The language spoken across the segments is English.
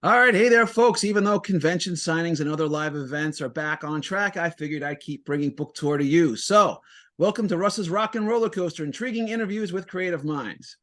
All right, hey there, folks. Even though convention signings and other live events are back on track, I figured I'd keep bringing book tour to you. So, welcome to Russ's Rockin' Rollercoaster, intriguing interviews with creative minds.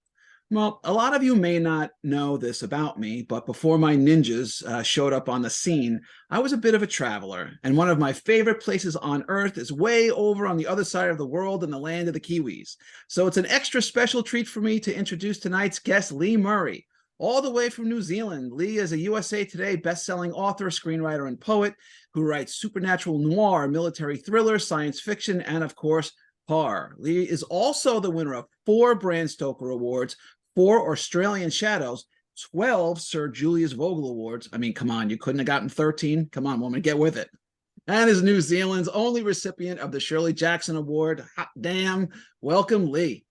Well, a lot of you may not know this about me, but before my ninjas showed up on the scene, I was a bit of a traveler, and one of my favorite places on Earth is way over on the other side of the world in the land of the Kiwis. So it's an extra special treat for me to introduce tonight's guest, Lee Murray. All the way from New Zealand, Lee is a USA Today best-selling author, screenwriter, and poet who writes supernatural noir, military thriller, science fiction, and of course, horror. Lee is also the winner of 4 Bram Stoker Awards, 4 Australian Shadows, 12 Sir Julius Vogel Awards. I mean, come on, you couldn't have gotten 13. Come on, woman, get with it. And is New Zealand's only recipient of the Shirley Jackson Award. Hot damn. Welcome, Lee.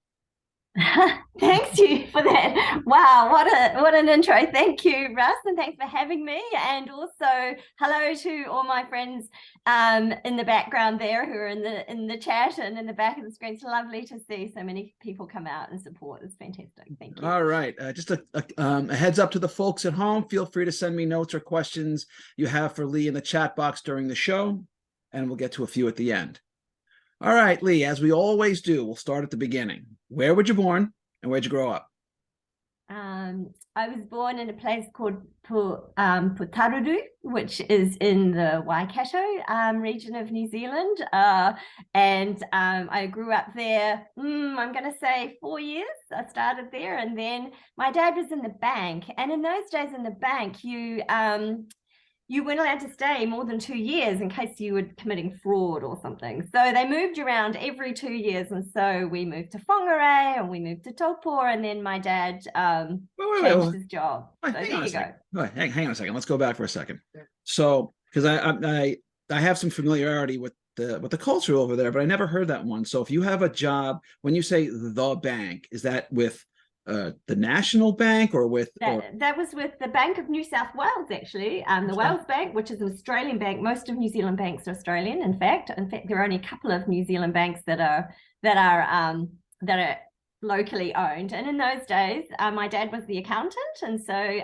Thanks you for that. Wow, what an intro. Thank you, Russ, and thanks for having me. And also hello to all my friends in the background there who are in the chat and in the back of the screen. It's lovely to see so many people come out and support. It's fantastic. Thank you. All right. Just a heads up to the folks at home. Feel free to send me notes or questions you have for Lee in the chat box during the show, and we'll get to a few at the end. All right, Lee, as we always do, we'll start at the beginning. Where were you born and where'd you grow up? I was born in a place called Putaruru, which is in the Waikato region of New Zealand. And I grew up there, I'm going to say 4 years. I started there, and then my dad was in the bank. And in those days in the bank, you weren't allowed to stay more than 2 years in case you were committing fraud or something. So they moved around every 2 years. And so we moved to Whangarei and we moved to Taupo, and then my dad changed his job. So there you go. Wait, hang on a second. Let's go back for a second. So, because I have some familiarity with the culture over there, but I never heard that one. So if you have a job, when you say the bank, is that with the National Bank or with that was with the Bank of New South Wales, actually, the Wales Bank, which is an Australian bank. Most of New Zealand banks are Australian. In fact, there are only a couple of New Zealand banks that are locally owned. And in those days, my dad was the accountant, and so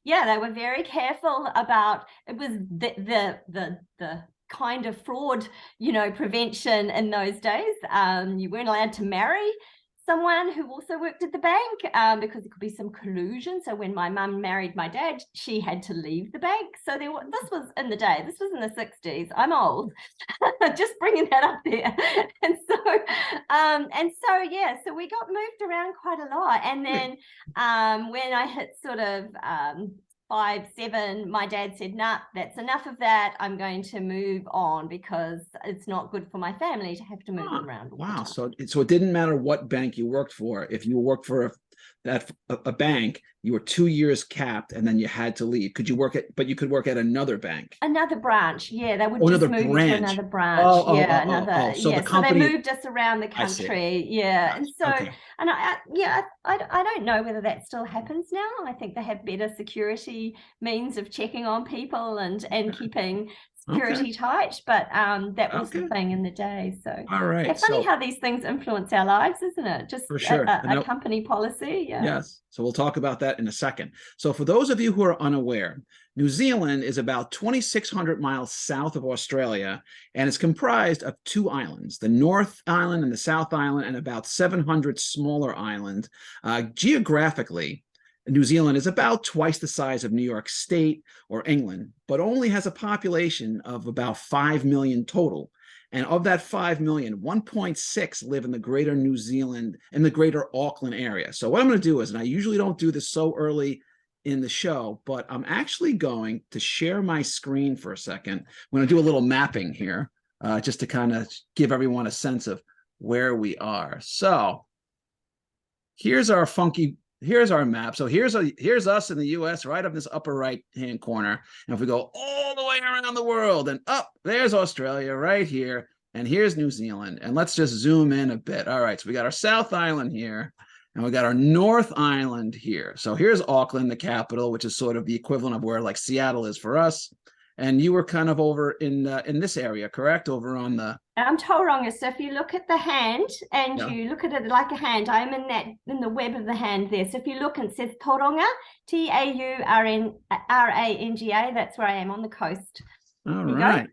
they were very careful about it. Was the kind of fraud, prevention in those days. You weren't allowed to marry someone who also worked at the bank because there could be some collusion. So when my mum married my dad, she had to leave the bank. So this was in the day. This was in the 60s. I'm old, just bringing that up there. So we got moved around quite a lot. And then when I hit sort of 5, 7, my dad said, nah, that's enough of that. I'm going to move on because it's not good for my family to have to move around. Wow. So it didn't matter what bank you worked for. If you worked for a bank, you were 2 years capped and then you had to leave. But you could work at another bank. Another branch. Yeah. They would just move you to another branch. So they moved us around the country. Yeah. And so, and I don't know whether that still happens now. I think they have better security means of checking on people and keeping security tight, but that was the thing in the day. So all right, it's funny how these things influence our lives, isn't it? Just for sure. a company policy. Yes. So we'll talk about that in a second. So for those of you who are unaware, New Zealand is about 2,600 miles south of Australia, and it's comprised of 2 islands, the North Island and the South Island, and about 700 smaller islands. Geographically, New Zealand is about twice the size of New York State or England, but only has a population of about 5 million total. And of that 5 million, 1.6 live in the greater New Zealand, in the greater Auckland area. So what I'm going to do is, and I usually don't do this so early in the show, but I'm actually going to share my screen for a second. I'm going to do a little mapping here, just to kind of give everyone a sense of where we are. So here's our map. So here's us in the US, right up this upper right hand corner. And if we go all the way around the world and up, there's Australia right here, and here's New Zealand. And let's just zoom in a bit. All right, so we got our South Island here, and we got our North Island here. So here's Auckland, the capital, which is sort of the equivalent of where like Seattle is for us. and you were kind of over in this area, correct? Over on the I'm Tauranga. So if you look at the hand and yeah. you look at it like a hand, I'm in the web of the hand there. So if you look and it says Tauranga, Tauranga, that's where I am on the coast. All right.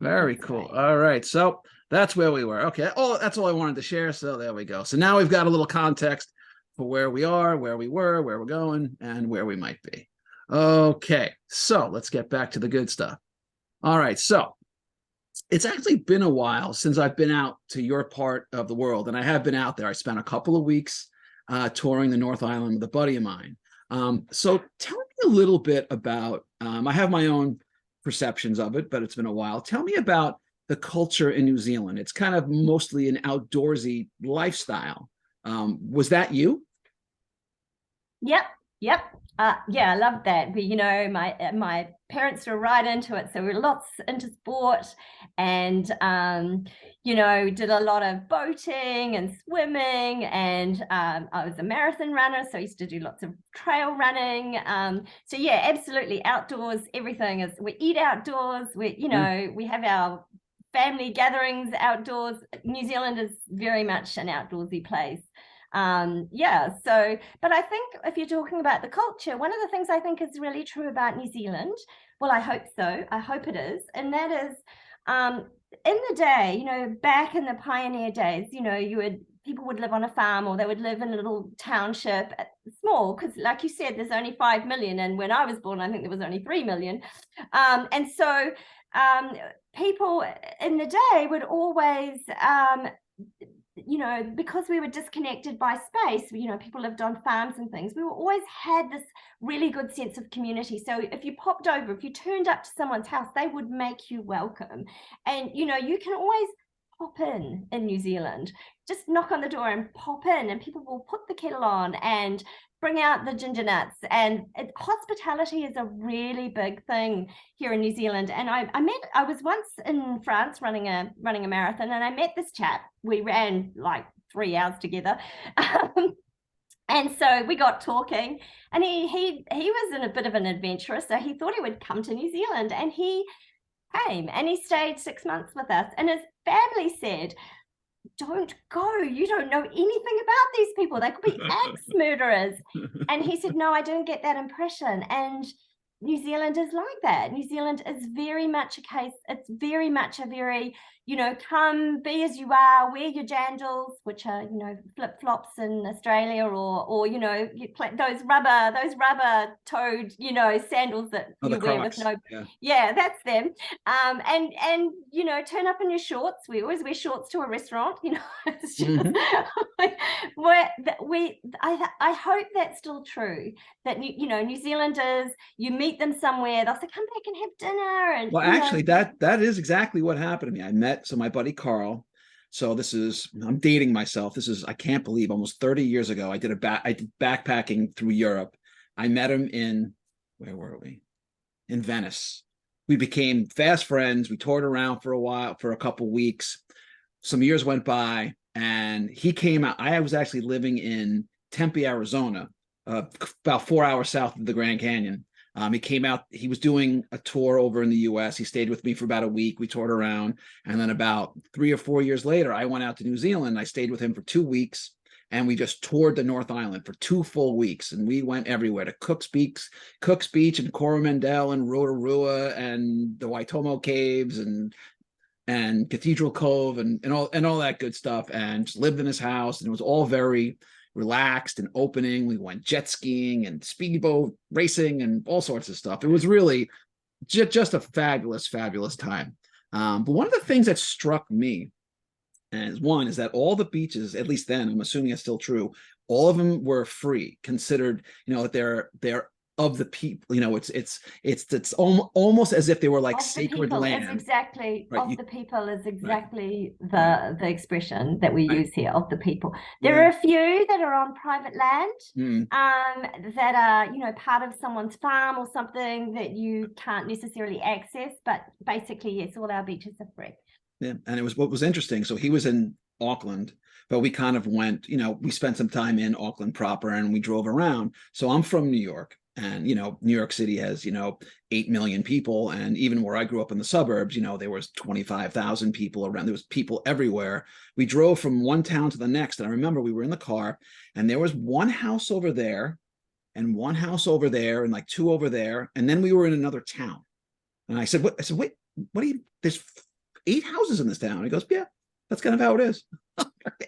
Very That's cool. right. All right. So that's where we were. Okay. Oh, that's all I wanted to share. So there we go. So now we've got a little context for where we are, where we were, where we're going, and where we might be. Okay. So let's get back to the good stuff. All right. So it's actually been a while since I've been out to your part of the world, and I have been out there. I spent a couple of weeks touring the North Island with a buddy of mine. So tell me a little bit about, I have my own perceptions of it, but it's been a while. Tell me about the culture in New Zealand. It's kind of mostly an outdoorsy lifestyle. Was that you? Yep. Yeah, I love that. But my parents were right into it, so we were lots into sport, and did a lot of boating and swimming, and I was a marathon runner, so I used to do lots of trail running. So yeah, absolutely outdoors. Everything is. We eat outdoors. We have our family gatherings outdoors. New Zealand is very much an outdoorsy place. But I think if you're talking about the culture, one of the things I think is really true about New Zealand, well, I hope so, I hope it is, and that is in the day, back in the pioneer days, people would live on a farm, or they would live in a little township, small, because like you said, there's only 5 million, and when I was born, I think there was only 3 million. And so people in the day would always because we were disconnected by space, people lived on farms and things, we always had this really good sense of community. So if you popped over, if you turned up to someone's house, they would make you welcome. And, you can always pop in New Zealand, just knock on the door and pop in, and people will put the kettle on and bring out the ginger nuts. And hospitality is a really big thing here in New Zealand. And I was once in France running a marathon, and I met this chap. We ran like 3 hours together. And so we got talking, and he was in a bit of an adventurer, so he thought he would come to New Zealand, and he came and he stayed 6 months with us. And his family said, "Don't go, you don't know anything about these people, they could be axe murderers." And he said, "No, I didn't get that impression." And New Zealand is like that. New Zealand is very much a case, it's very much a very, come be as you are, wear your jandals, which are, flip-flops in Australia, or those rubber toed, sandals that Oh, you the wear Crocs. with no, Yeah. that's them. And turn up in your shorts. We always wear shorts to a restaurant, it's just I hope that's still true, that New Zealanders, you meet them somewhere, they'll say, "Come back and have dinner." And Well, actually, that is exactly what happened to me. I met my buddy Carl. So I'm dating myself. I can't believe, almost 30 years ago, I did backpacking through Europe. I met him where were we? In Venice. We became fast friends. We toured around for a couple weeks. Some years went by, and he came out. I was actually living in Tempe, Arizona, about 4 hours south of the Grand Canyon. He came out, he was doing a tour over in the US. He stayed with me for about a week. We toured around. And then about 3 or 4 years later, I went out to New Zealand. I stayed with him for 2 weeks, and we just toured the North Island for 2 full weeks. And we went everywhere, to Cook's Beach and Coromandel and Rotorua and the Waitomo Caves and Cathedral Cove and all that good stuff, and just lived in his house. And it was all very relaxed and opening. We went jet skiing and speedboat racing and all sorts of stuff. It was really just a fabulous time. But one of the things that struck me is that all the beaches, at least then, I'm assuming it's still true, all of them were free, considered, that they're of the people. It's almost as if they were like of sacred the land. It's exactly right? Of the people is exactly right. the expression that we Right. use here, of the people. There are a few that are on private land, that are part of someone's farm or something that you can't necessarily access, but basically, yes, all our beaches are free. Yeah, and it was what was interesting. So he was in Auckland, but we kind of went, we spent some time in Auckland proper and we drove around. So I'm from New York. And, New York City has, 8 million people. And even where I grew up in the suburbs, there was 25,000 people around. There was people everywhere. We drove from one town to the next. And I remember we were in the car and there was one house over there and one house over there and like two over there. And then we were in another town. And I said, wait, there's 8 houses in this town. He goes, yeah, that's kind of how it is.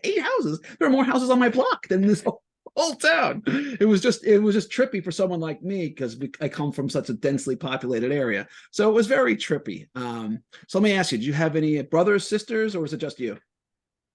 8 houses. There are more houses on my block than this whole town. It was just trippy for someone like me because I come from such a densely populated area. So it was very trippy. So let me ask you, do you have any brothers, sisters, or was it just you?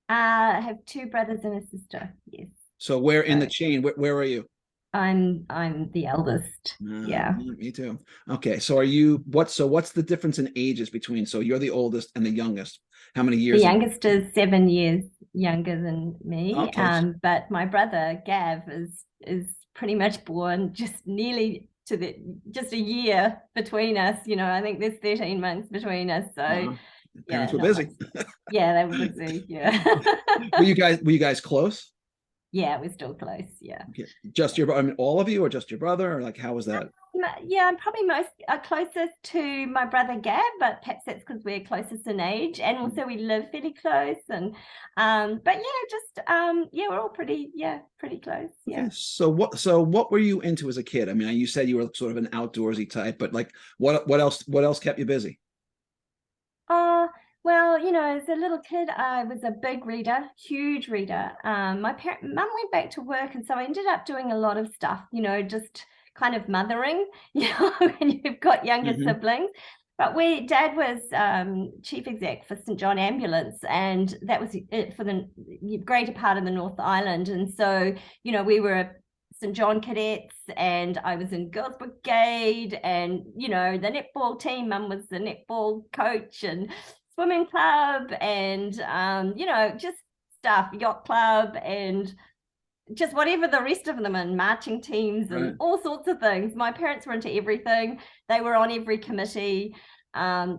I have 2 brothers and a sister. Yes. So where in the chain, where are you? I'm the eldest. Yeah. Me too. Okay. So what's the difference in ages between, so you're the oldest and the youngest? How many years? The youngest is 7 years younger than me. Okay. But my brother Gav is pretty much born just nearly just a year between us. I think there's 13 months between us. So parents were busy. Yeah, they were busy. Yeah. Were you guys close? Yeah, we're still close. Yeah. Okay. Just all of you, or just your brother, or like how was that? Yeah, I'm probably most closest to my brother Gab, but perhaps that's because we're closest in age, and also we live fairly close. And but we're all pretty close. Yeah. Okay. So what were you into as a kid? I mean, you said you were sort of an outdoorsy type, but like what else kept you busy? Well, as a little kid, I was a big reader, huge reader. My mum went back to work, and so I ended up doing a lot of stuff, just kind of mothering, when you've got younger siblings. But Dad was chief exec for St. John Ambulance, and that was it for the greater part of the North Island. And so, we were St. John cadets, and I was in Girls Brigade, and the netball team. Mum was the netball coach, and swimming club, and just stuff, yacht club, and just whatever the rest of them, and marching teams and all sorts of things. My parents were into everything. They were on every committee. I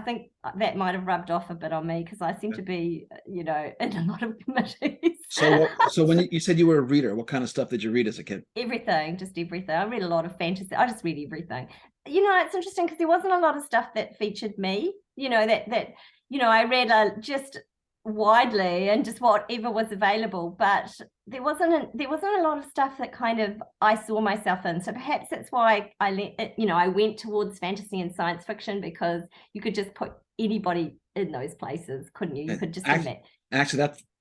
think that might have rubbed off a bit on me because I seem to be, in a lot of committees. So when you said you were a reader, what kind of stuff did you read as a kid? Everything, just everything. I read a lot of fantasy. I just read everything. It's interesting because there wasn't a lot of stuff that featured me. I read just widely and just whatever was available, but there wasn't a lot of stuff that kind of I saw myself in. So perhaps that's why I went towards fantasy and science fiction, because you could just put anybody in those places, couldn't you? You could just actually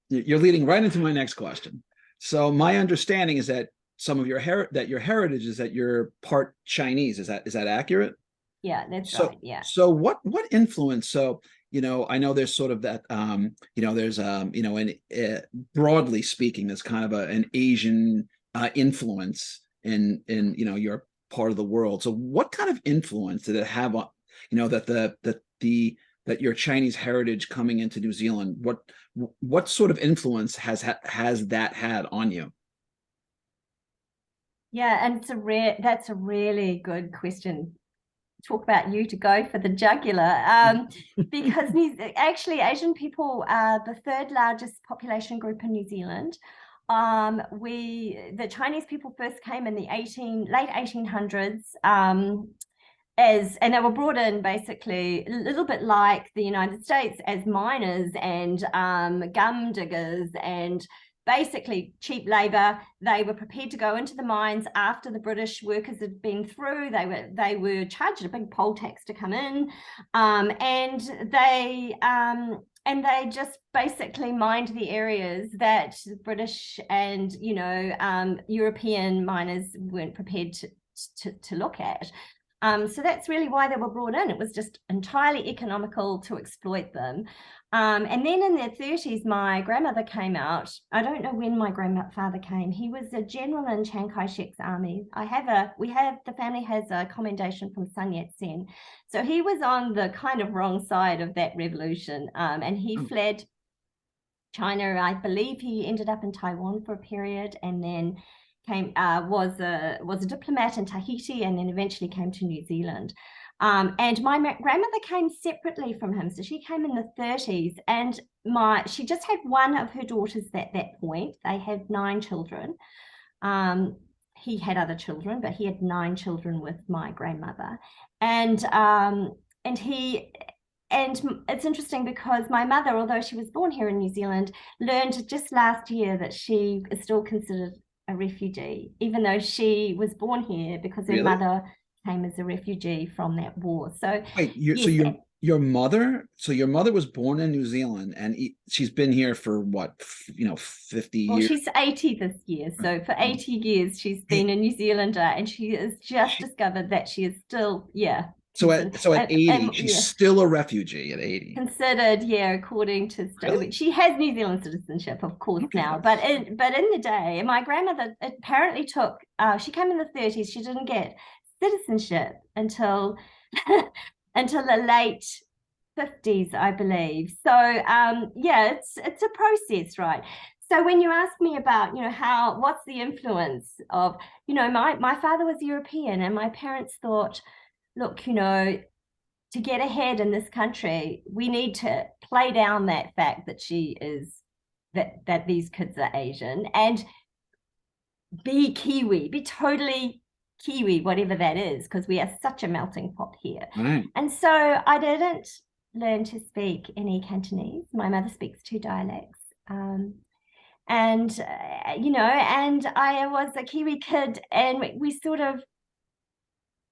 you're leading right into my next question. So my understanding is that some of your heritage is that you're part Chinese. Is that accurate? Yeah, that's right. Yeah. So what influence? So I know there's sort of that, there's broadly speaking, there's kind of an Asian influence in your part of the world. So what kind of influence did it have on, that your Chinese heritage coming into New Zealand? What sort of influence has that had on you? Yeah, and that's a really good question. Talk about you to go for the jugular, because actually Asian people are the 3rd largest population group in New Zealand. The Chinese people first came in the late 1800s, and they were brought in basically a little bit like the United States as miners and gum diggers and basically cheap labor. They were prepared to go into the mines after the British workers had been through. They were charged a big poll tax to come in, and they just basically mined the areas that British and European miners weren't prepared to look at. So that's really why they were brought in. It was just entirely economical to exploit them. And then in the 30s, my grandmother came out. I don't know when my grandfather came. He was a general in Chiang Kai-shek's army. The family has a commendation from Sun Yat-sen. So he was on the kind of wrong side of that revolution. And he fled China. I believe he ended up in Taiwan for a period, and then was a diplomat in Tahiti, and then eventually came to New Zealand. And my grandmother came separately from him. So she came in the 30s, and she just had one of her daughters at that point. They had 9 children. He had other children, but he had 9 children with my grandmother. And it's interesting because my mother, although she was born here in New Zealand, learned just last year that she is still considered a refugee, even though she was born here because her mother came as a refugee from that war. So wait, your mother was born in New Zealand, and she's been here for what, 50 years? Well, she's 80 this year. So for 80 years, she's been a New Zealander, and she has just discovered that she is still, So at 80, she's still a refugee at 80. Considered, according to she has New Zealand citizenship, of course, now. But in the day, my grandmother apparently took. She came in the 30s. She didn't get citizenship until the late 50s, I believe. So it's a process, right? So when you ask me about, what's the influence of, my father was European, and my parents thought, look, to get ahead in this country, we need to play down that fact that that these kids are Asian, and be Kiwi, be totally Kiwi, whatever that is, because we are such a melting pot here. Right. And so I didn't learn to speak any Cantonese. My mother speaks 2 dialects. And I was a Kiwi kid, and we sort of,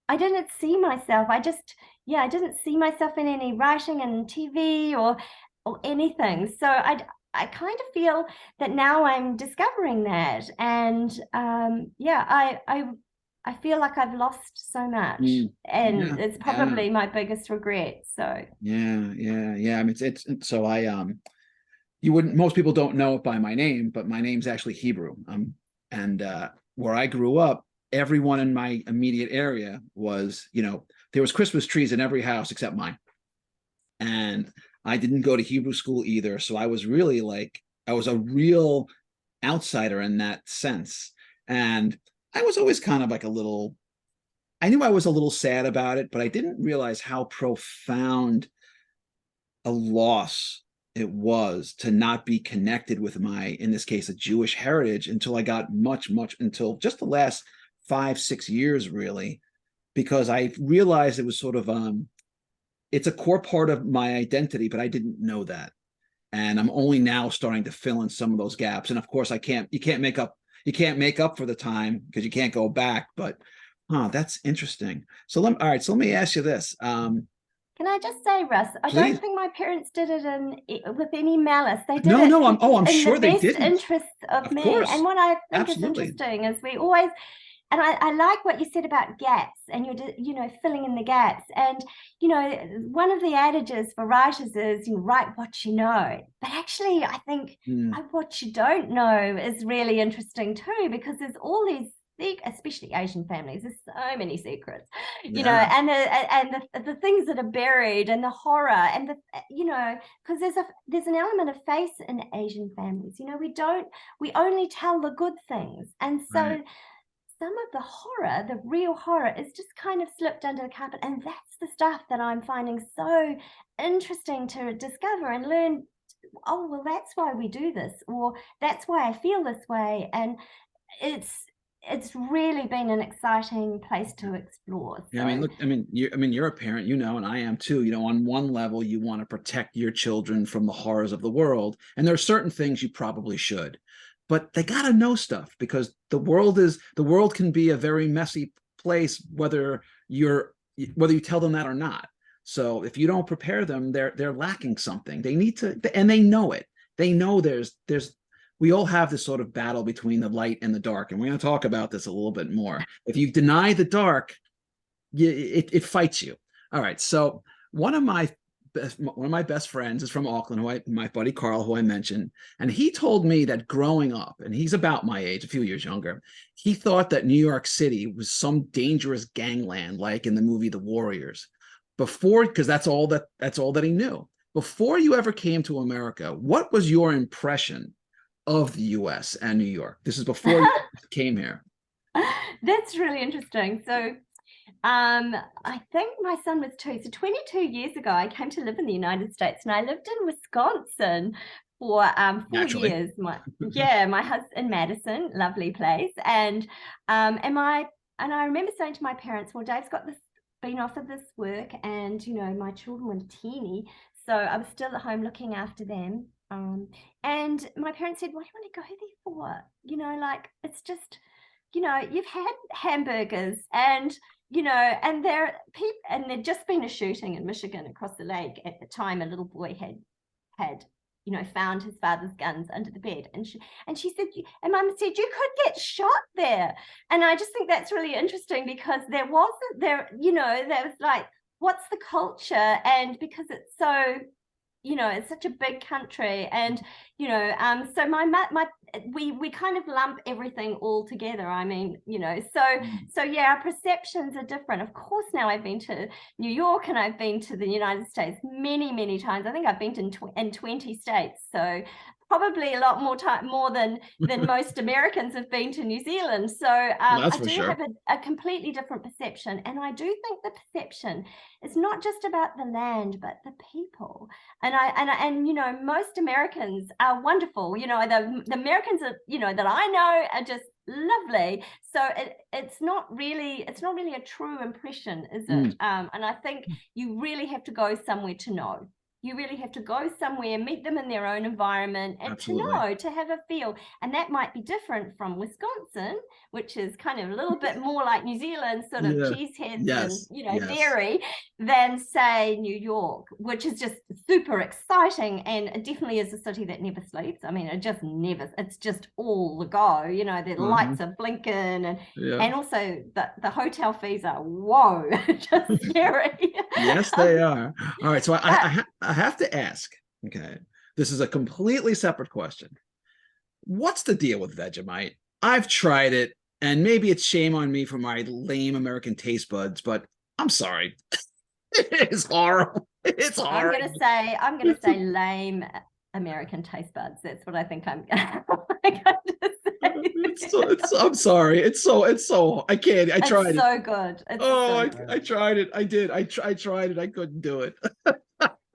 I didn't see myself. I didn't see myself in any writing and TV or anything. So I kind of feel that now I'm discovering that, and I feel like I've lost so much, and it's probably my biggest regret. So I mean, you wouldn't. Most people don't know it by my name, but my name's actually Hebrew. And where I grew up, everyone in my immediate area was, there was Christmas trees in every house except mine. And I didn't go to Hebrew school either. So I was really I was a real outsider in that sense. And I was always kind of I knew I was a little sad about it, but I didn't realize how profound a loss it was to not be connected with in this case, a Jewish heritage until I got until just the last 5-6 years, really, because I realized it was sort of it's a core part of my identity, but I didn't know that, and I'm only now starting to fill in some of those gaps. And of course, you can't make up for the time because you can't go back. But that's interesting. So let me ask you this. Can I just say, Russ, I don't think my parents did it with any malice. They did I'm sure they didn't. In the best interest of me. Course. And what I think is interesting is we always, and I like what you said about gaps, and you're filling in the gaps. And one of the adages for writers is write what you know. But actually, I think what you don't know is really interesting too, because there's all these, especially Asian families, there's so many secrets, and the things that are buried, and the horror, and because there's an element of face in Asian families. We only tell the good things, and so some of the horror, the real horror, is just kind of slipped under the carpet, and that's the stuff that I'm finding so interesting to discover and learn. Oh, well, that's why we do this, or that's why I feel this way, and it's really been an exciting place to explore. So. Yeah, you're a parent, and I am too. On one level, you want to protect your children from the horrors of the world, and there are certain things you probably should, but they got to know stuff, because the world can be a very messy place, whether you tell them that or not. So if you don't prepare them, they're lacking something. They need to, and they know it. They know we all have this sort of battle between the light and the dark, and we're going to talk about this a little bit more. If you deny the dark, it fights you. All right. So one of my best friends is from Auckland, my buddy Carl, who I mentioned, and he told me that growing up, and he's about my age, a few years younger, he thought that New York City was some dangerous gangland, like in the movie The Warriors. Because that's all that he knew. Before you ever came to America, what was your impression of the U.S. and New York? This is before you came here. That's really interesting. So I think my son was 2. So 22 years ago, I came to live in the United States, and I lived in Wisconsin for 4 years. My husband in Madison, lovely place, and I remember saying to my parents, "Well, Dave's been offered this work, and my children were teeny, so I was still at home looking after them." And my parents said, "What do you want to go there for? Like it's just." You've had hamburgers and and there people, and there'd just been a shooting in Michigan across the lake at the time. A little boy had found his father's guns under the bed, and she said, and Mum said, "You could get shot there." And I just think that's really interesting, because there wasn't there was like, what's the culture? And because it's so it's such a big country, and so we kind of lump everything all together. I mean, so yeah, our perceptions are different. Of course, now I've been to New York, and I've been to the United States many times. I think I've been in 20 states, so probably a lot more than most Americans have been to New Zealand. So I do have a completely different perception, and I do think the perception is not just about the land, but the people. And most Americans are wonderful. The Americans that I know are just lovely. So it's not really a true impression, is it? And I think you really have to go somewhere to know. You really have to go somewhere, meet them in their own environment, and to have a feel. And that might be different from Wisconsin, which is kind of a little bit more like New Zealand, sort of cheeseheads and dairy, than say New York, which is just super exciting, and it definitely is a city that never sleeps. I mean, it's just all the go. The lights are blinking, and also the hotel fees are just scary. Yes, they are. All right, so I have to ask, okay, this is a completely separate question. What's the deal with Vegemite? I've tried it, and maybe it's shame on me for my lame American taste buds, but I'm sorry. It is horrible. It's horrible. I'm gonna say lame American taste buds. That's what I think I'm going to say. I'm sorry. It's so I can't. I tried it. It's so good. I tried it. I did. I tried it. I couldn't do it.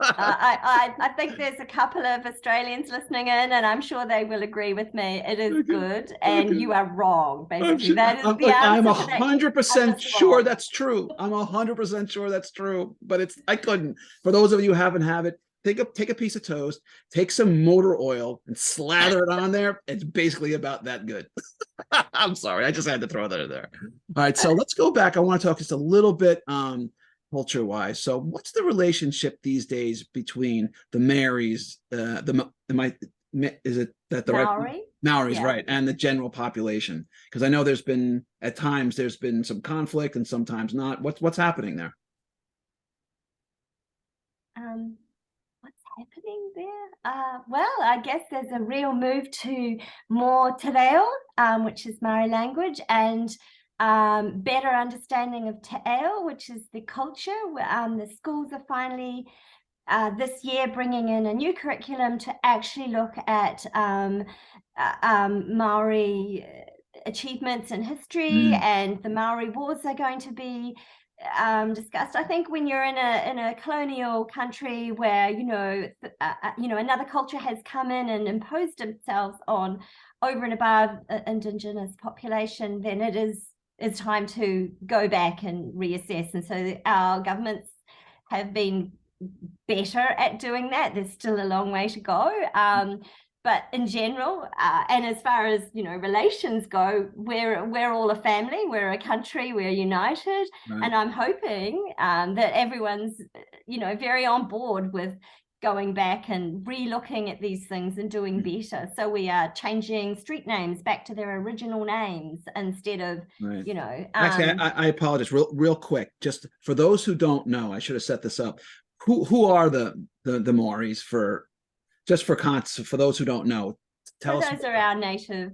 I think there's a couple of Australians listening in, and I'm sure they will agree with me. It is good, and you are wrong. Basically, that is the answer. I'm 100% sure that's true. I'm 100% sure that's true. But I couldn't. For those of you who haven't had it, take a piece of toast, take some motor oil, and slather it on there. It's basically about that good. I'm sorry. I just had to throw that in there. All right. So let's go back. I want to talk just a little bit culture-wise. So what's the relationship these days between the Maoris, is it that the Maori? Maoris, right, and the general population? Because I know at times there's been some conflict, and sometimes not. What's happening there? What's happening there? Well, I guess there's a real move to more te reo, which is Maori language, and better understanding of te ao, which is the culture. The schools are finally this year bringing in a new curriculum to actually look at Maori achievements in history, and the Maori Wars are going to be discussed. I think when you're in a colonial country where another culture has come in and imposed themselves on over and above Indigenous population, then it's time to go back and reassess. And so our governments have been better at doing that. There's still a long way to go. But in general, and as far as relations go, we're all a family, we're a country, we're united, right. And I'm hoping that everyone's very on board with going back and re-looking at these things and doing better. So we are changing street names back to their original names instead of right. Actually, I apologize real quick, just for those who don't know. I should have set this up. Who are the Maoris for those who don't know? Tell us. Those are our native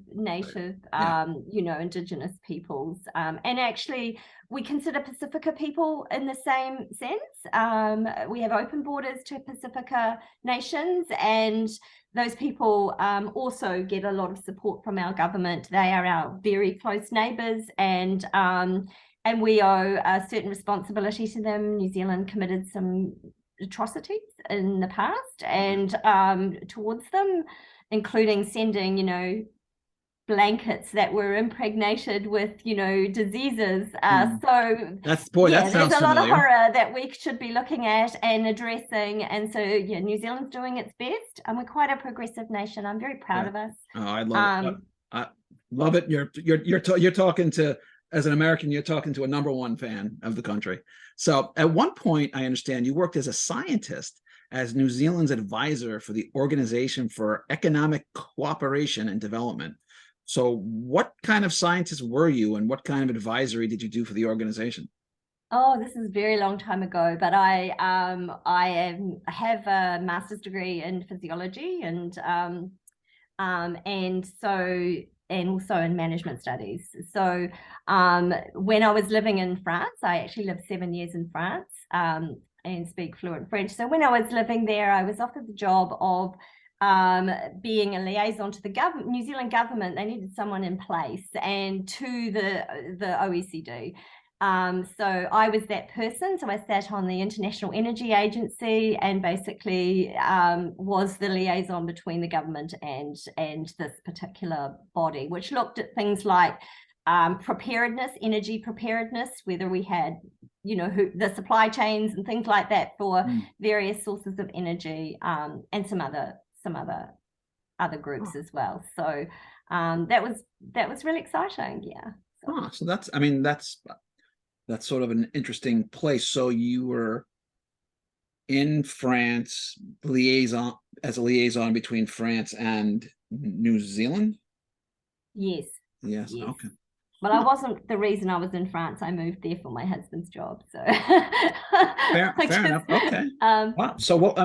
Indigenous peoples, and actually we consider Pacifica people in the same sense. We have open borders to Pacifica nations, and those people also get a lot of support from our government. They are our very close neighbours, and and we owe a certain responsibility to them. New Zealand committed some atrocities in the past and towards them, including sending, blankets that were impregnated with, diseases. So that sounds there's a familiar. lot of horror that we should be looking at and addressing. And so, New Zealand's doing its best. And we're quite a progressive nation. I'm very proud of us. Oh, I love it. I love it. You're talking to, as an American, you're talking to a #1 fan of the country. So at one point, I understand you worked as a scientist as New Zealand's advisor for the Organization for Economic Cooperation and Development. So what kind of scientist were you, and what kind of advisory did you do for the organization? Oh, this is a very long time ago, but I have a master's degree in physiology and also in management studies. So when I was living in France, I actually lived 7 years in France and speak fluent French. So when I was living there, I was offered the job of being a liaison to the New Zealand government. They needed someone in place, and to the OECD. So I was that person. So I sat on the International Energy Agency and basically was the liaison between the government and this particular body, which looked at things like preparedness, energy preparedness, whether we had, the supply chains and things like that for various sources of energy, and some other groups as well. So that was really exciting. Yeah. So that's sort of an interesting place. So you were in France, as a liaison between France and New Zealand? Yes. Yes. Okay. Well, I wasn't the reason I was in France. I moved there for my husband's job. So fair enough. Okay. Wow. So what,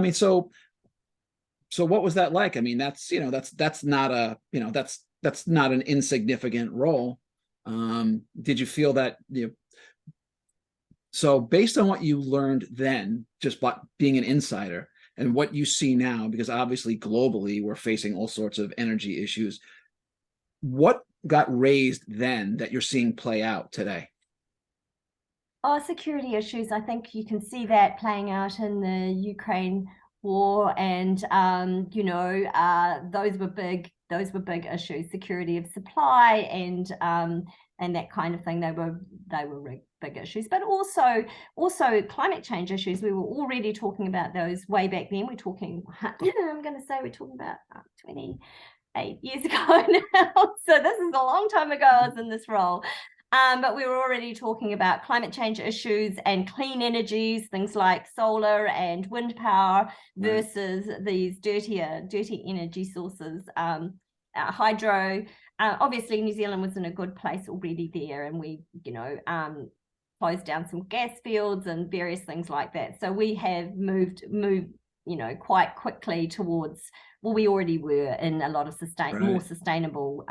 so what was that like? I mean, that's not an insignificant role. Did you feel that, so based on what you learned then, just by being an insider, and what you see now, because obviously globally we're facing all sorts of energy issues, what got raised then that you're seeing play out today? Oh, security issues. I think you can see that playing out in the Ukraine war, and those were big issues. Security of supply and that kind of thing. They were big issues, but also climate change issues. We were already talking about those way back then. We're talking, I'm going to say we're talking about 28 years ago now. So this is a long time ago I was in this role. But we were already talking about climate change issues and clean energies, things like solar and wind power versus these dirty energy sources, hydro. Obviously, New Zealand was in a good place already there, and we, closed down some gas fields and various things like that. So we have moved, quite quickly towards, well, we already were in a lot of more sustainable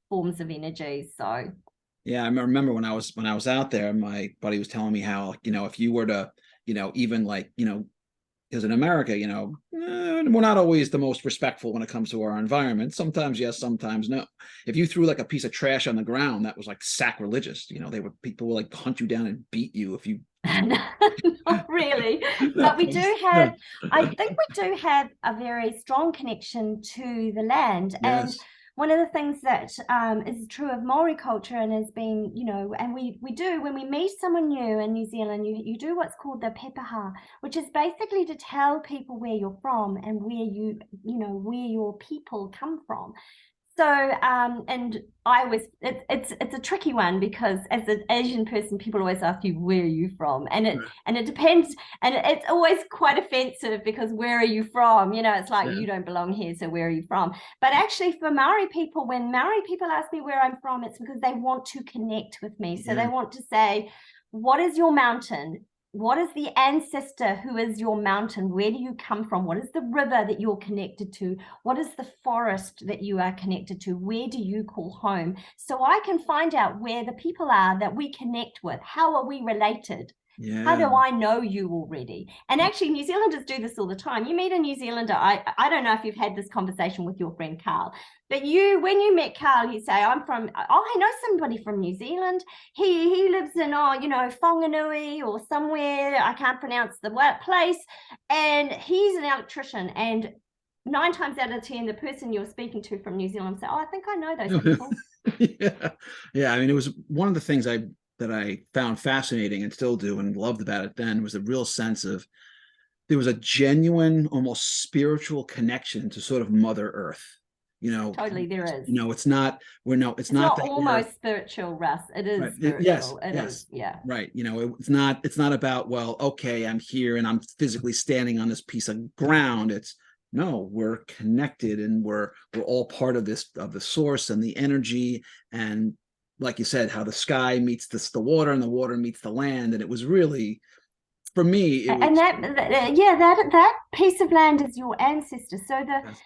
forms of energy. So. Yeah, I remember when I was out there, my buddy was telling me how, if you were to, even because in America, we're not always the most respectful when it comes to our environment. Sometimes yes, sometimes no. If you threw like a piece of trash on the ground, that was like sacrilegious. People would like hunt you down and beat you if you. Not really, but we do have. I think we do have a very strong connection to the land, Yes. and one of the things that is true of Maori culture and has been, and we do, when we meet someone new in New Zealand, you do what's called the pepaha, which is basically to tell people where you're from and where where your people come from. So, and it's a tricky one, because as an Asian person, people always ask you, where are you from? And it depends, and it's always quite offensive, because where are you from? It's like, you don't belong here, so where are you from? But actually for Maori people, when Maori people ask me where I'm from, it's because they want to connect with me. So they want to say, what is your mountain? What is the ancestor who is your mountain? Where do you come from? What is the river that you're connected to? What is the forest that you are connected to? Where do you call home? So I can find out where the people are that we connect with. How are we related? Yeah. How do I know you already? And actually, New Zealanders do this all the time. You meet a New Zealander. I don't know if you've had this conversation with your friend Carl, but when you met Carl, you say, I know somebody from New Zealand. He lives in, Whanganui or somewhere. I can't pronounce the place. And he's an electrician. And 9 times out of 10, the person you're speaking to from New Zealand say, I think I know those people. Yeah. I mean, it was one of the things that I found fascinating and still do and loved about it then was the real sense of there was a genuine, almost spiritual connection to sort of Mother Earth. Totally, there is. It's not almost spiritual, Russ. It is right. spiritual. Yes, it yes. is, yeah. Right. It's not about, well, okay, I'm here and I'm physically standing on this piece of ground. It's no, we're connected and we're all part of the source and the energy, and like you said, how the sky meets the water and the water meets the land. And it was really, for me, that piece of land is your ancestor. So yes.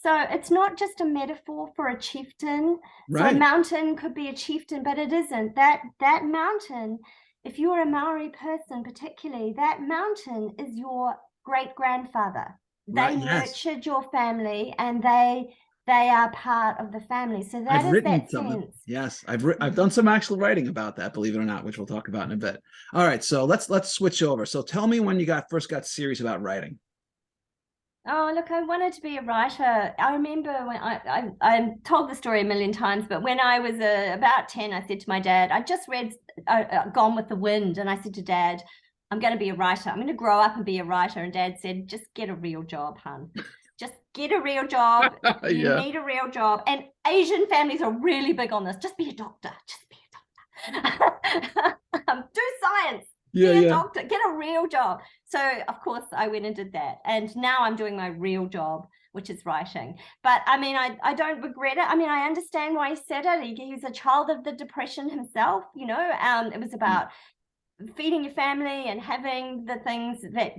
so it's not just a metaphor for a chieftain. Right. So a mountain could be a chieftain, but it isn't. That mountain, if you're a Maori person particularly, that mountain is your great grandfather. They nurtured your family, and they are part of the family. So that is that sense. Yes, I've done some actual writing about that, believe it or not, which we'll talk about in a bit. All right, so let's switch over. So tell me when you first got serious about writing. Oh, look, I wanted to be a writer. I remember when I told the story a million times, but when I was about 10, I said to my dad, I just read Gone with the Wind, and I said to Dad, I'm going to be a writer. I'm going to grow up and be a writer. And Dad said, just get a real job, hun. Just get a real job. You need a real job. And Asian families are really big on this. Just be a doctor. Just be a doctor. Do science. Be a doctor. Get a real job. So, of course, I went and did that. And now I'm doing my real job, which is writing. But, I mean, I don't regret it. I mean, I understand why he said it. He was a child of the Depression himself, It was about feeding your family and having the things that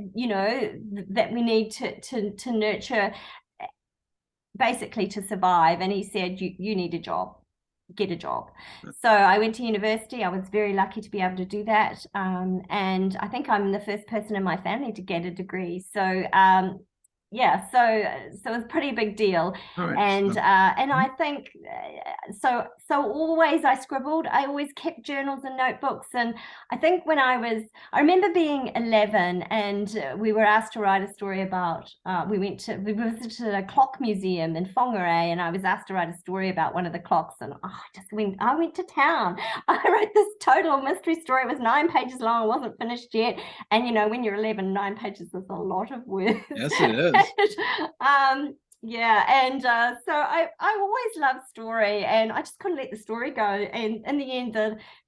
that we need to nurture, basically, to survive. And he said, you need a job, get a job. So I went to university. I was very lucky to be able to do that, and I think I'm the first person in my family to get a degree. So so it's a pretty big deal. Right. And I think so always I scribbled. I always kept journals and notebooks. And I think when I remember being 11, and we were asked to write a story about we visited a clock museum in Whangarei, and I was asked to write a story about one of the clocks, and I went to town. I wrote this total mystery story. It was 9 pages long. It wasn't finished yet. And when you're 11, 9 pages is a lot of words. Yes, it is. So I always loved story, and I just couldn't let the story go. And in the end,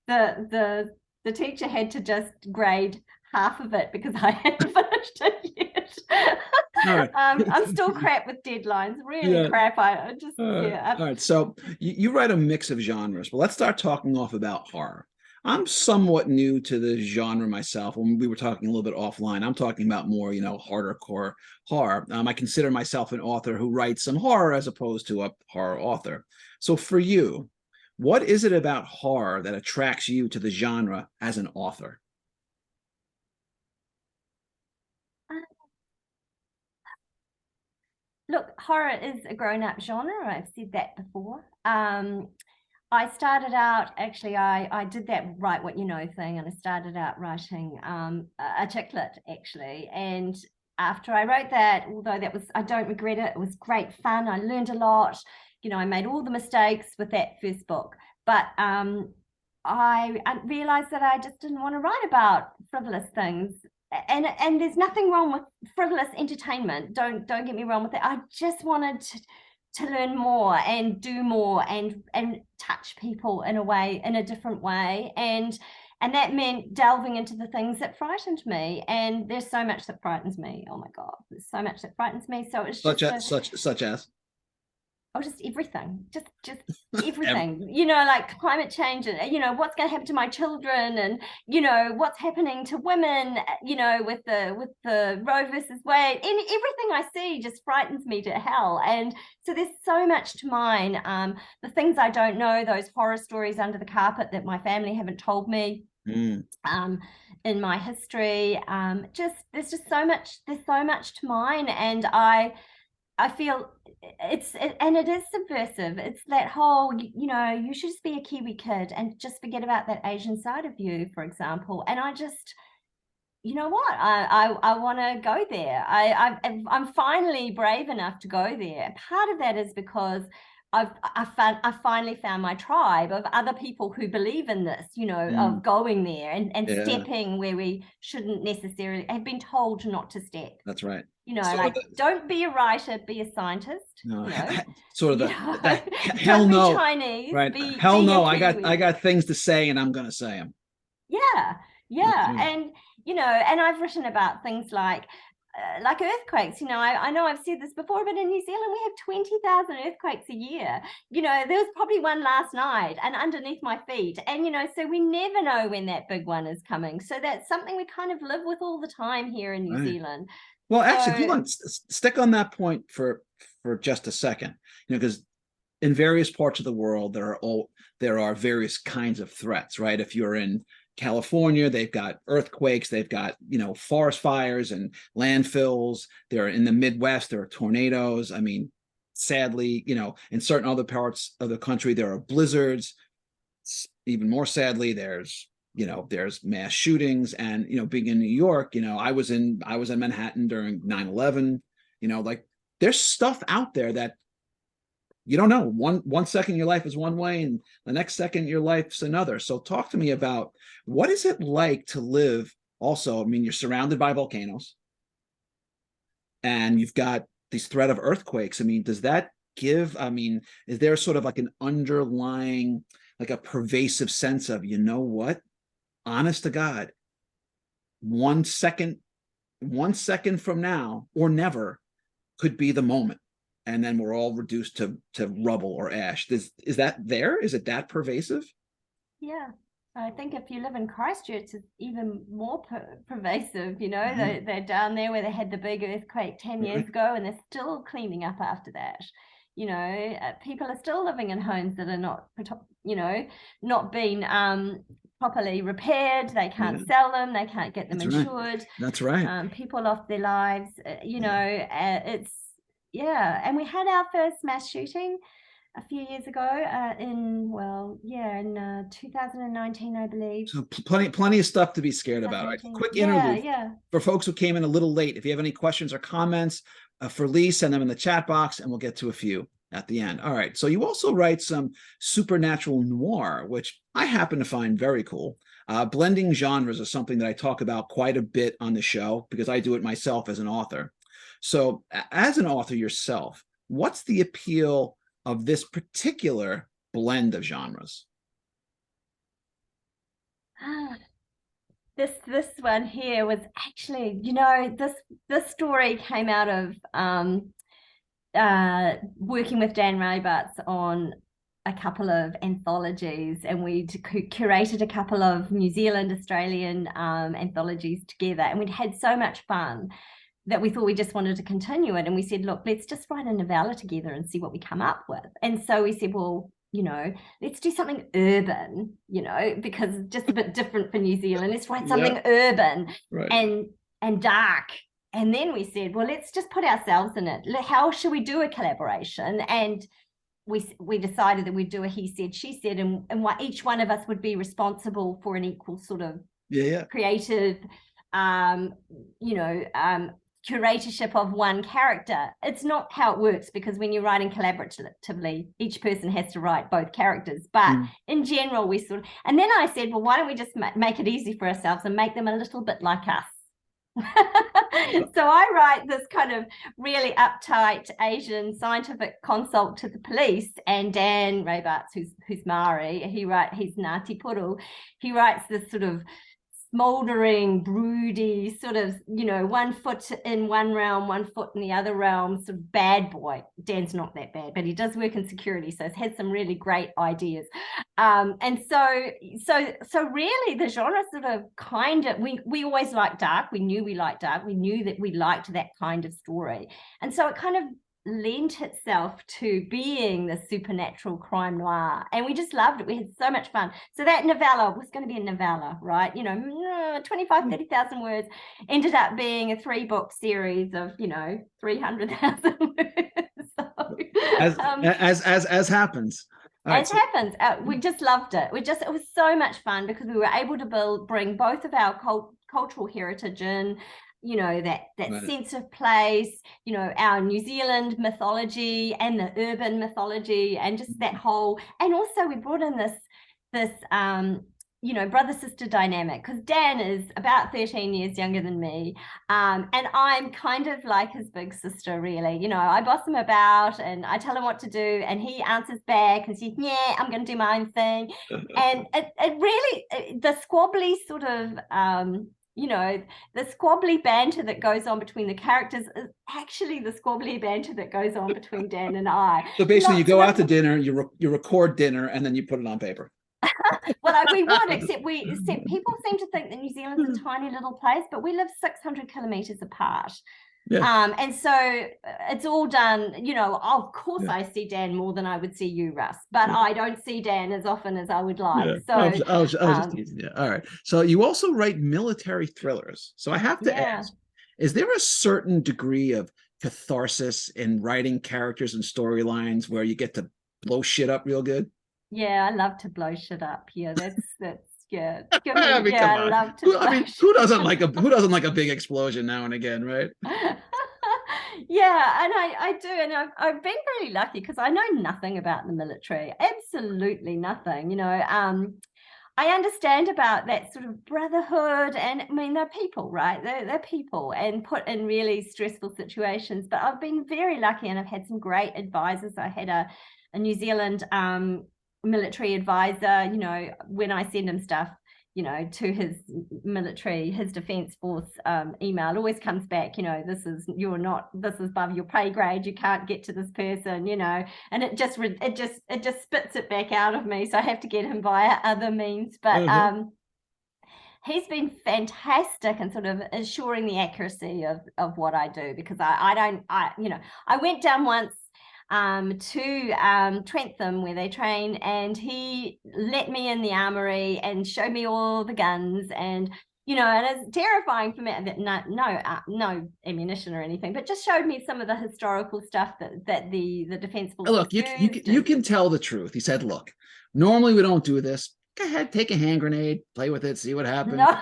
the teacher had to just grade half of it because I hadn't finished it yet. Right. I'm still crap with deadlines, really crap. All right. So you write a mix of genres, but let's start talking off about horror. I'm somewhat new to the genre myself. When we were talking a little bit offline, I'm talking about more, harder core horror. I consider myself an author who writes some horror as opposed to a horror author. So for you, what is it about horror that attracts you to the genre as an author? Look, horror is a grown-up genre. I've said that before. I started out, actually, I did that write what you know thing, and I started out writing a chick lit, actually. And after I wrote that, although I don't regret it, it was great fun. I learned a lot. I made all the mistakes with that first book. But I realized that I just didn't want to write about frivolous things. And there's nothing wrong with frivolous entertainment. Don't get me wrong with it. I just wanted to learn more and do more and touch people in a different way. And that meant delving into the things that frightened me. And there's so much that frightens me. Oh my God, there's so much that frightens me. So it's such as just everything, just everything, like climate change, and what's going to happen to my children, and what's happening to women, with the Roe versus Wade, and everything I see just frightens me to hell. And so there's so much to mine, the things I don't know, those horror stories under the carpet that my family haven't told me. in my history. There's so much to mine, and I feel it is subversive. It's that whole, you should just be a Kiwi kid and just forget about that Asian side of you, for example. And I just, you know what, I want to go there. I'm finally brave enough to go there. Part of that is because I finally found my tribe of other people who believe in this, of going there and stepping where we shouldn't necessarily have been told not to step. That's right. Don't be a writer, be a scientist. No, sort of that hell don't no, be Chinese, right? Be No, Kiwi. I got things to say, and I'm going to say them. Yeah, and and I've written about things like earthquakes. I know I've said this before, but in New Zealand we have 20,000 earthquakes a year. There was probably one last night and underneath my feet, and so we never know when that big one is coming. So that's something we kind of live with all the time here in New Zealand. Well, actually, hold on, stick on that point for just a second, because in various parts of the world there are various kinds of threats, right? If you're in California, they've got earthquakes, they've got forest fires and landfills. They're in the Midwest, there are tornadoes. I mean, sadly, in certain other parts of the country there are blizzards. Even more sadly, there's mass shootings. And being in New York, I was in Manhattan during 9/11. Like, there's stuff out there that you don't know. One second your life is one way, and the next second your life's another. So talk to me about, what is it like to live also? I mean, you're surrounded by volcanoes and you've got this threat of earthquakes. I mean, does that is there sort of like an underlying, like a pervasive sense of, what, honest to God, 1 second from now or never could be the moment, and then we're all reduced to rubble or ash? Is that there? Is it that pervasive? Yeah, I think if you live in Christchurch, it's even more pervasive. They're down there where they had the big earthquake 10 years ago, and they're still cleaning up after that. People are still living in homes that are not being properly repaired. They can't sell them. They can't get them insured. That's right. People lost their lives. And we had our first mass shooting a few years ago in 2019, I believe. So plenty of stuff to be scared about. Right? Quick interlude for folks who came in a little late. If you have any questions or comments for Lee, send them in the chat box, and we'll get to a few at the end. All right. So you also write some supernatural noir, which I happen to find very cool. Blending genres is something that I talk about quite a bit on the show because I do it myself as an author. So as an author yourself, what's the appeal of this particular blend of genres? This one here was actually, this story came out of working with Dan Raybarts on a couple of anthologies, and we curated a couple of New Zealand, Australian anthologies together, and we'd had so much fun that we thought we just wanted to continue it. And we said, look, let's just write a novella together and see what we come up with. And so we said, well, let's do something urban, because it's just a bit different for New Zealand. Let's write something urban and dark. And then we said, well, let's just put ourselves in it. How should we do a collaboration? And we decided that we'd do a he said, she said, and each one of us would be responsible for an equal sort of creative, curatorship of one character. It's not how it works, because when you're writing collaboratively, each person has to write both characters. But in general, we sort of, and then I said, well, why don't we just make it easy for ourselves and make them a little bit like us? So I write this kind of really uptight Asian scientific consult to the police, and Dan Raybarts, who's Maori, he's Ngāti Puru, he writes this sort of smoldering, broody, sort of, 1 foot in one realm, 1 foot in the other realm, sort of bad boy. Dan's not that bad, but he does work in security, so he's had some really great ideas. And so really the genre sort of we always liked dark. We knew we liked dark. We knew that we liked that kind of story. And so it kind of lent itself to being the supernatural crime noir, and we just loved it. We had so much fun. So that novella was going to be a novella, right? 30,000 words, ended up being a 3-book series of 300,000 words. So, as happens. As happens, we just loved it. It was so much fun because we were able to bring both of our cultural heritage in, that sense of place, our New Zealand mythology and the urban mythology, and just that whole, and also we brought in this brother-sister dynamic, because Dan is about 13 years younger than me, and I'm kind of like his big sister, really. I boss him about and I tell him what to do, and he answers back and says, yeah, I'm going to do my own thing. And it really, the squabbly sort of the squabbly banter that goes on between the characters is actually the squabbly banter that goes on between Dan and I. So basically, you go out to dinner, you record dinner, and then you put it on paper. Well, we would, except people seem to think that New Zealand's a tiny little place, but we live 600 kilometers apart. Yeah. And so it's all done, of course, yeah. I see Dan more than I would see you, Russ, but yeah. I don't see Dan as often as I would like. Yeah. So I was just teasing you. All right. So you also write military thrillers. So I have to ask, is there a certain degree of catharsis in writing characters and storylines where you get to blow shit up real good? Yeah, I love to blow shit up. Yeah, that's yeah. I love to. Who doesn't like a big explosion now and again, right? Yeah, and I do, and I've been really lucky because I know nothing about the military, absolutely nothing. I understand about that sort of brotherhood, and I mean, they're people, right? They're people, and put in really stressful situations. But I've been very lucky, and I've had some great advisors. I had a New Zealand military advisor, when I send him stuff, to his defense force email, it always comes back, this is above your pay grade, you can't get to this person, and it just spits it back out of me, so I have to get him via other means. But he's been fantastic in sort of assuring the accuracy of what I do, because I went down once to Trentham, where they train, and he let me in the armory and showed me all the guns, and and it's terrifying for me that no ammunition or anything, but just showed me some of the historical stuff that the defense force. Look, you can tell the truth. He said, look, normally we don't do this. Go ahead, take a hand grenade, play with it, see what happens. No.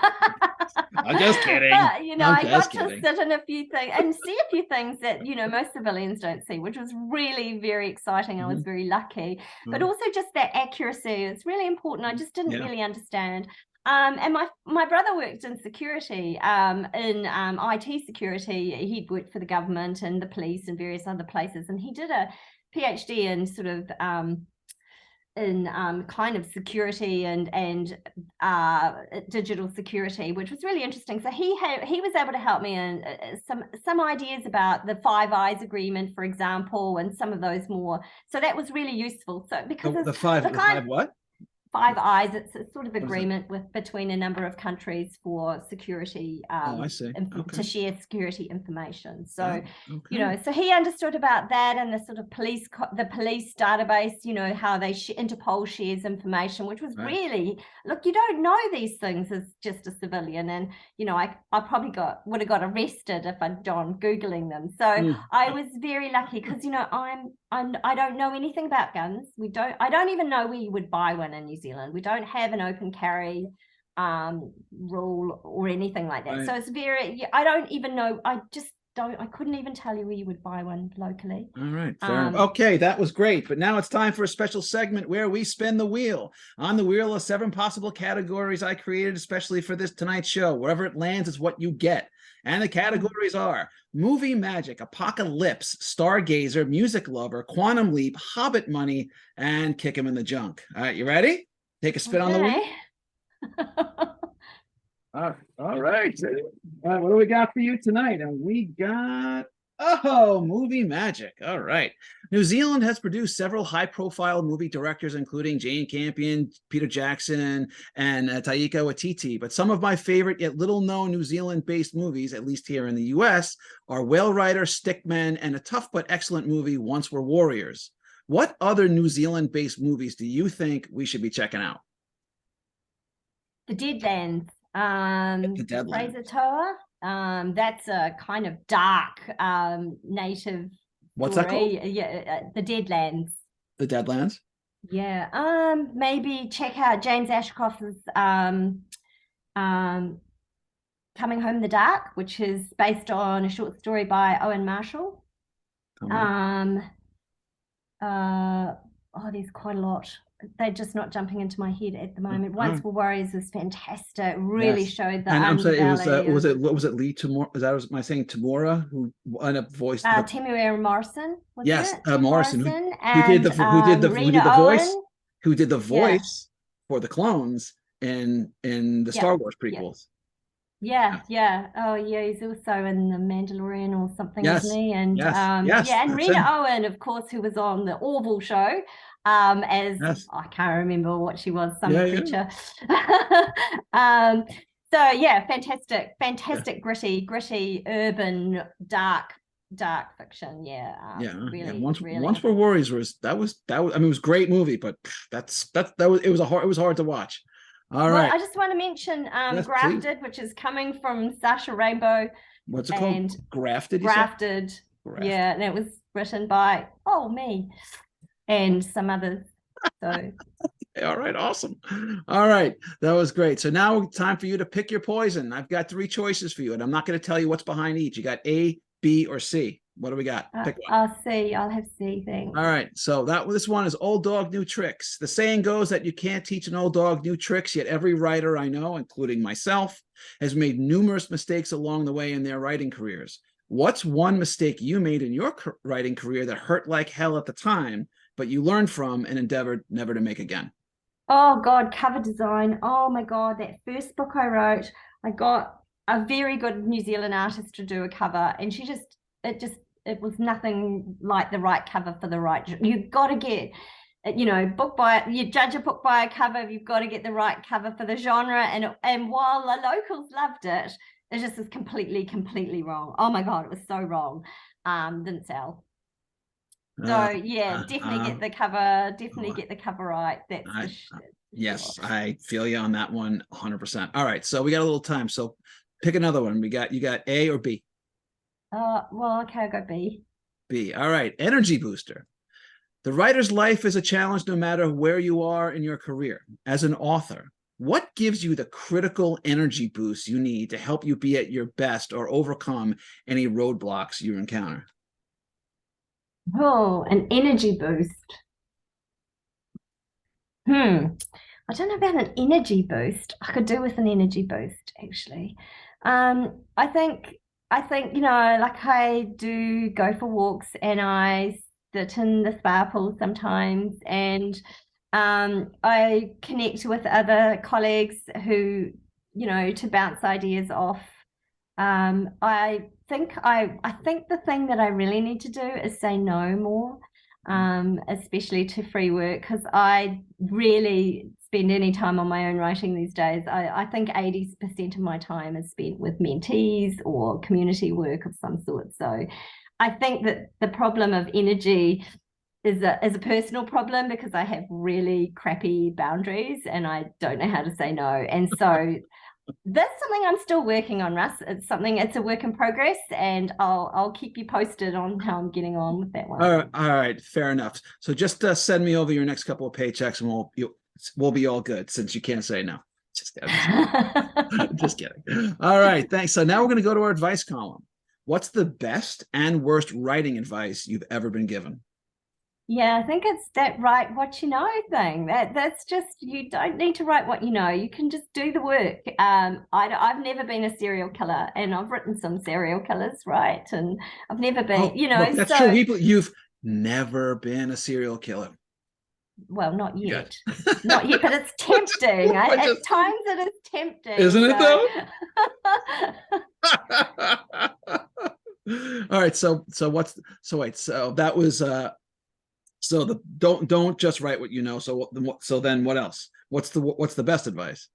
I'm just kidding. But, I got to sit in a few things and see a few things that, most civilians don't see, which was really very exciting. I was very lucky. But also just that accuracy is really important. I just didn't really understand. And my brother worked in security, in IT security. He worked for the government and the police and various other places. And he did a PhD in sort of kind of security and digital security, which was really interesting. So he was able to help me in some ideas about the Five Eyes agreement, for example, and some of those more. So that was really useful. So because the five what? Five Eyes, it's a sort of agreement between a number of countries for security, I see. To share security information. So, so he understood about that, and the sort of police database, how they Interpol shares information, which was really, look, you don't know these things as just a civilian, and I probably would have got arrested if I'd gone Googling them. So I was very lucky because I don't know anything about guns. I don't even know where you would buy one in New Zealand. We don't have an open carry rule or anything like that. Right. So it's I don't even know. I couldn't even tell you where you would buy one locally. All right. Fair enough. Okay, that was great. But now it's time for a special segment where we spin the wheel. On the wheel of 7 possible categories I created especially for tonight's show. Wherever it lands is what you get. And the categories are movie magic, apocalypse, stargazer, music lover, quantum leap, hobbit money, and kick him in the junk. All right, you ready? Take a spin on the wheel. All right. All right. What do we got for you tonight? And we got Oh, movie magic. All right. New Zealand has produced several high-profile movie directors, including Jane Campion, Peter Jackson, and Taika Waititi. But some of my favorite yet little-known New Zealand-based movies, at least here in the U.S., are Whale Rider, Stickmen, and a tough but excellent movie, Once Were Warriors. What other New Zealand-based movies do you think we should be checking out? The Deadlands, The Deadlands. Fraser Toa. That's a kind of dark native What's that called? story. Yeah, the Deadlands. The Deadlands. Yeah. Maybe check out James Ashcroft's Coming Home in the Dark, which is based on a short story by Owen Marshall. There's quite a lot. They're just not jumping into my head at the moment. Once Were Warriors was fantastic. Really showed the and I'm sorry, it was underbelly was it Lee Tamora? Is that was my saying Tamora who ended up voiced Temuera Morrison? Yes, it? Morrison and who did the voice Yeah. for the clones in the Star Wars prequels. Yeah. Oh, yeah. He's also in The Mandalorian or something, Yes. isn't he? And Yes. and Rena Owen, of course, who was on the Orville show, as I can't remember what she was, some creature. So yeah, fantastic, gritty, urban, dark fiction. Really, Once Were Warriors was I mean, it was a great movie, but it was hard to watch. All right. I just want to mention Grafted, please. Which is coming from Sasha Rainbow. What's it called? Grafted? Grafted. Yeah, and it was written by me and some others. So all right, awesome. All right, that was great. So now it's time for you to pick your poison. I've got 3 choices for you, and I'm not going to tell you what's behind each. You got A, B, or C. What do we got? Pick one. I'll have C, thanks. All right, so this one is old dog, new tricks. The saying goes that you can't teach an old dog new tricks, yet every writer I know, including myself, has made numerous mistakes along the way in their writing careers. What's one mistake you made in your writing career that hurt like hell at the time, but you learned from and endeavored never to make again? Oh God, cover design. Oh my God, that first book I wrote, I got a very good New Zealand artist to do a cover, and it was nothing like the right cover for the right. You've got to get, you judge a book by a cover. You've got to get the right cover for the genre, and while the locals loved it, it just was completely wrong. Oh my God, it was so wrong. Didn't sell. So yeah, definitely get the cover. Definitely get the cover right. Yes, I feel you on that one, 100%. All right, so we got a little time. So pick another one. You got A or B? Okay, I'll go B. B. All right, energy booster. The writer's life is a challenge no matter where you are in your career. As an author, what gives you the critical energy boost you need to help you be at your best or overcome any roadblocks you encounter? Oh, an energy boost. I don't know about an energy boost. I could do with an energy boost, actually. I think, like I do go for walks and I sit in the spa pool sometimes, and I connect with other colleagues who, to bounce ideas off. I think the thing that I really need to do is say no more, especially to free work, because I really spend any time on my own writing these days. I think 80% of my time is spent with mentees or community work of some sort. So I think that the problem of energy is a personal problem, because I have really crappy boundaries and I don't know how to say no. And so that's something I'm still working on, Russ. It's a work in progress, and I'll keep you posted on how I'm getting on with that one. All right, fair enough. So just send me over your next couple of paychecks, and we'll be all good, since you can't say no. Just kidding. All right, thanks. So now we're going to go to our advice column. What's the best and worst writing advice you've ever been given? Yeah, I think it's that write what you know thing. That's just, you don't need to write what you know. You can just do the work. I've never been a serial killer, and I've written some serial killers, right? And I've never been, Look, that's true. You've never been a serial killer. Well, not yet. Not yet, but it's tempting. At times it is tempting. Isn't it, though? All right. So that was don't just write what you know. So then what else? What's the best advice?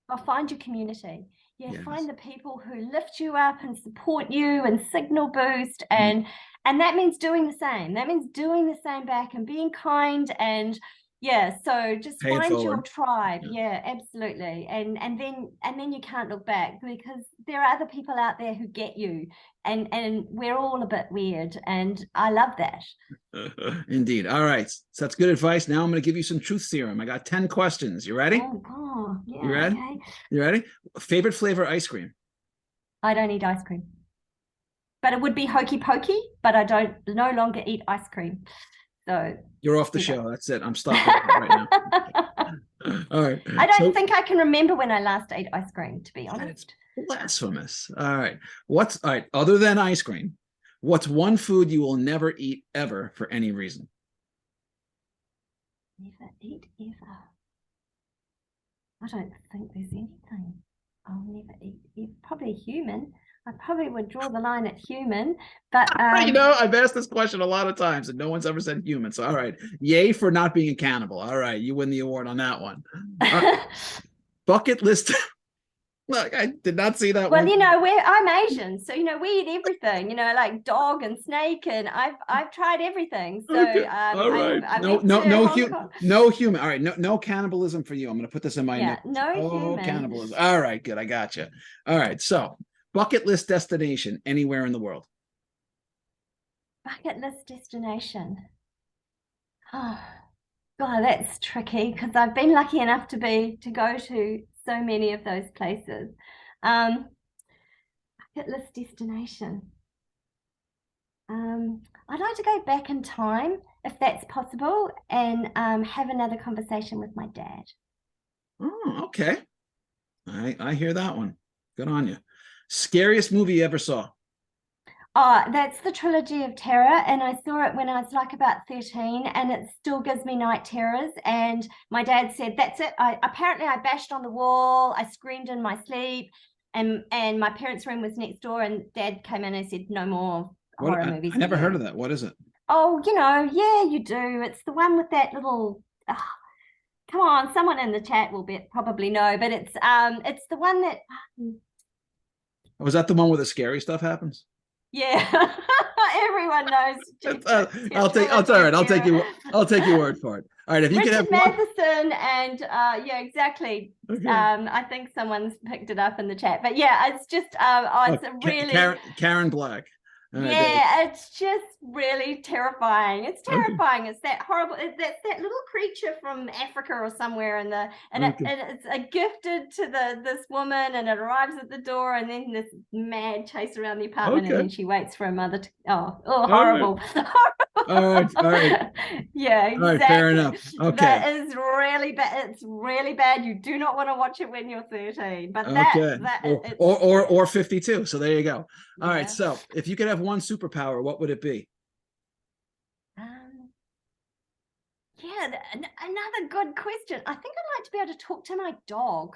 I'll find your community. Yeah, Yes. find the people who lift you up and support you and signal boost, Mm. and that means doing the same. That means doing the same back and being kind, and yeah, so just Pay it find your forward. tribe. Yeah. Yeah, absolutely. And then you can't look back, because there are other people out there who get you, and we're all a bit weird, and I love that. Indeed. All right. So that's good advice. Now I'm going to give you some truth serum. I got 10 questions. You ready? Oh God, yeah, You ready? okay. You ready? Favorite flavor ice cream? I don't eat ice cream. But it would be hokey pokey, but I don't no longer eat ice cream. So You're off the show. That's it. I'm stopping right now. All right. I don't think I can remember when I last ate ice cream, to be honest. Blasphemous. All right. All right. Other than ice cream, what's one food you will never eat ever for any reason? Never eat ever. I don't think there's anything I'll never eat. Probably human. I probably would draw the line at human, but I've asked this question a lot of times and no one's ever said human. So all right. Yay for not being a cannibal. All right, you win the award on that one. Bucket list. Look, I did not see that well, one. I'm Asian, so we eat everything, like dog and snake, and I've tried everything. So Okay. All right. No human. All right, no cannibalism for you. I'm going to put this in my notes. No human. Cannibalism. All right, good. I got you. All right. So, bucket list destination anywhere in the world. Bucket list destination. Oh, God, that's tricky, because I've been lucky enough to go to so many of those places. Bucket list destination. I'd like to go back in time, if that's possible, and have another conversation with my dad. Oh, okay. I hear that one. Good on you. Scariest movie you ever saw? Oh, that's the Trilogy of Terror, and I saw it when I was like about 13, and it still gives me night terrors. And my dad said, "That's it." Apparently I bashed on the wall, I screamed in my sleep, and my parents' room was next door, and Dad came in and said, "No more horror movies." I never heard of that. What is it? Oh, yeah, you do. It's the one with that little. Come on, someone in the chat will probably know, but it's the one that. Was that the one where the scary stuff happens? Yeah, everyone knows. I'll take your word for it. All right, if you could have Matheson and yeah, exactly. Okay. I think someone's picked it up in the chat, but yeah, it's just it's a really Karen Black. Yeah, it's just really terrifying. It's terrifying. It's that horrible. That's that little creature from Africa or somewhere, and it's gifted to this woman, and it arrives at the door, and then this mad chase around the apartment, and then she waits for her mother to. Horrible. All right. Yeah, exactly. All right, fair enough. Okay. That is really bad. It's really bad. You do not want to watch it when you're 13. But or 52. So there you go. All right. So if you could have one superpower, what would it be? Yeah, another good question. I think I'd like to be able to talk to my dog.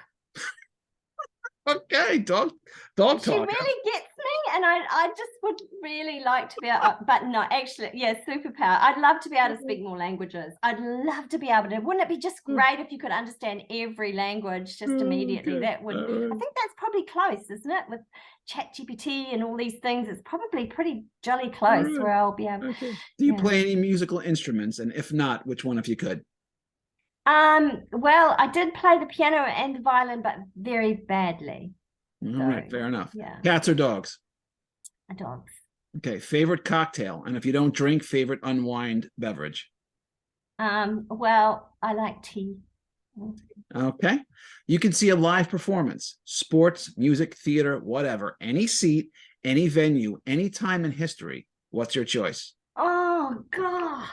Okay, dog talk. She really gets me, and I just would really like to be able, but no, actually, yeah, superpower. I'd love to be able to speak more languages. I'd love to be able to. Wouldn't it be just great if you could understand every language just immediately? That would. I think that's probably close, isn't it? With ChatGPT and all these things, it's probably pretty jolly close where I'll be able. Okay. Do you play any musical instruments? And if not, which one if you could? Well, I did play the piano and the violin, but very badly. All right, fair enough. Yeah. Cats or dogs? Dogs. Okay, favorite cocktail, and if you don't drink, favorite unwind beverage? Well, I like tea. Okay. You can see a live performance, sports, music, theater, whatever, any seat, any venue, any time in history. What's your choice? Oh, God.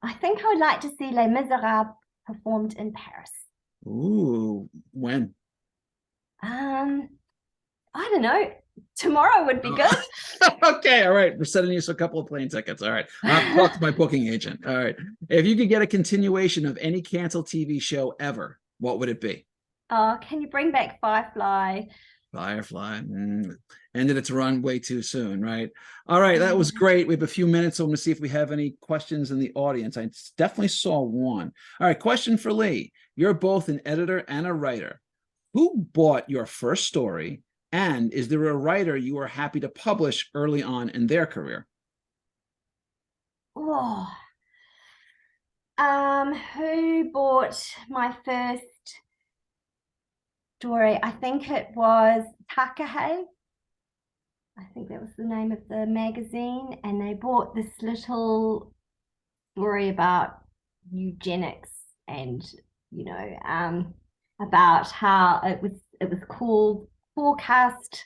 I think I would like to see Les Miserables performed in Paris. Ooh, when? I don't know. Tomorrow would be good. Okay, all right. We're sending you a couple of plane tickets. All right. I'll talk to my booking agent. All right. If you could get a continuation of any canceled TV show ever, what would it be? Oh, can you bring back Firefly? Firefly ended its run way too soon, right? All right, that was great. We have a few minutes, so I'm going to see if we have any questions in the audience. I definitely saw one. All right, question for Lee. You're both an editor and a writer. Who bought your first story, and is there a writer you were happy to publish early on in their career? Oh, who bought my first story? I think it was Takahe. I think that was the name of the magazine, and they bought this little story about eugenics and about how it was called Forecast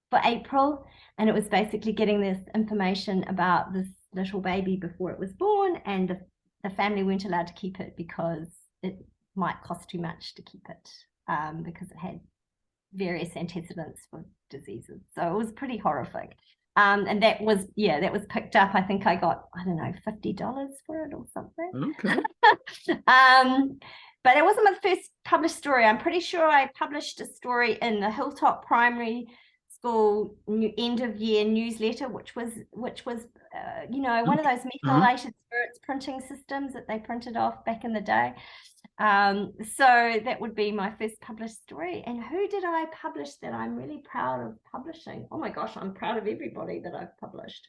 for April, and it was basically getting this information about this little baby before it was born, and the family weren't allowed to keep it because it might cost too much to keep it, because it had various antecedents for diseases. So it was pretty horrific. And that was picked up. I think I got, I don't know, $50 for it or something. Okay. But it wasn't my first published story. I'm pretty sure I published a story in the Hilltop Primary School end of year newsletter, which was one of those methylated spirits printing systems that they printed off back in the day. So that would be my first published story. And who did I publish that I'm really proud of publishing? Oh my gosh, I'm proud of everybody that I've published.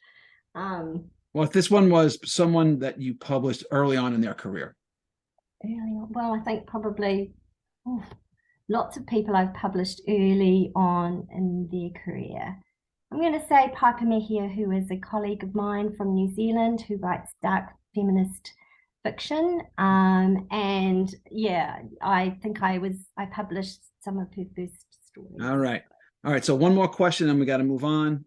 Well, if this one was someone that you published early on in their career. Early on, well, I think probably lots of people I've published early on in their career. I'm going to say Piper Mejia, who is a colleague of mine from New Zealand who writes dark feminist fiction. And yeah, I think I published some of her first stories. All right. So one more question, and we got to move on.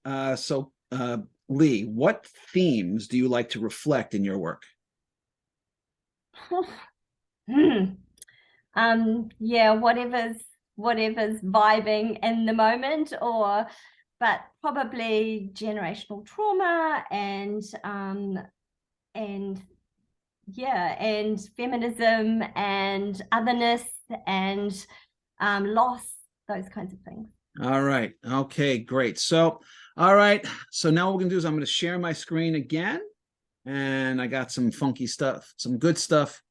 Lee, what themes do you like to reflect in your work? Yeah, whatever's vibing in the moment, but probably generational trauma and feminism and otherness and loss, those kinds of things. All right. Okay, great. So, all right. So now what we're going to do is I'm going to share my screen again, and I got some funky stuff, some good stuff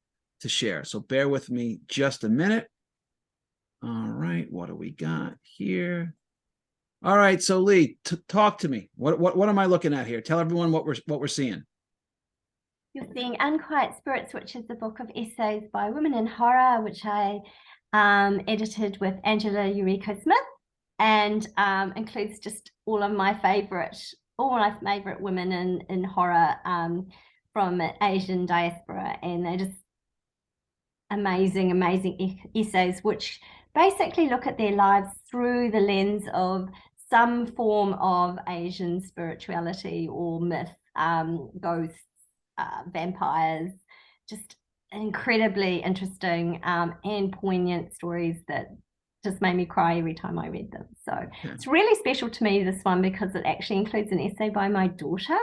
to share. So bear with me just a minute. All right. What do we got here? All right. So Lee, talk to me. What am I looking at here? Tell everyone what we're seeing. You're seeing Unquiet Spirits, which is a book of essays by women in horror, which I edited with Angela Eureka Smith, and includes just all my favorite women in horror from Asian diaspora, and they're just amazing essays which basically look at their lives through the lens of some form of Asian spirituality or myth, ghosts, vampires, just incredibly interesting and poignant stories that just made me cry every time I read them. So it's really special to me, this one, because it actually includes an essay by my daughter.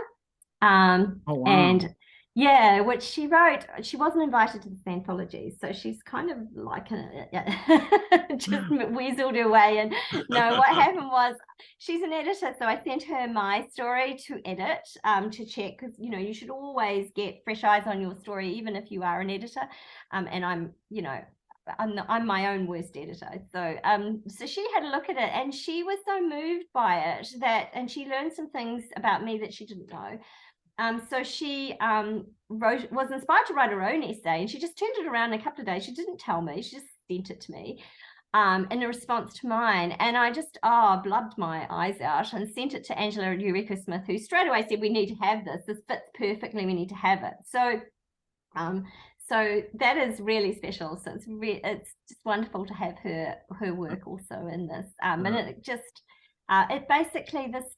Oh, wow. And yeah, which she wrote. She wasn't invited to this anthology, so she's kind of like just weaseled her way. And no, what happened was, she's an editor, so I sent her my story to edit, to check, because you should always get fresh eyes on your story, even if you are an editor. And I'm my own worst editor. So she had a look at it, and she was so moved by it and she learned some things about me that she didn't know. So she was inspired to write her own essay, and she just turned it around in a couple of days. She didn't tell me, she just sent it to me in a response to mine. And I just blubbed my eyes out and sent it to Angela Eureka Smith, who straight away said, we need to have this. This fits perfectly. We need to have it. So that is really special. So it's just wonderful to have her work also in this. And it basically, this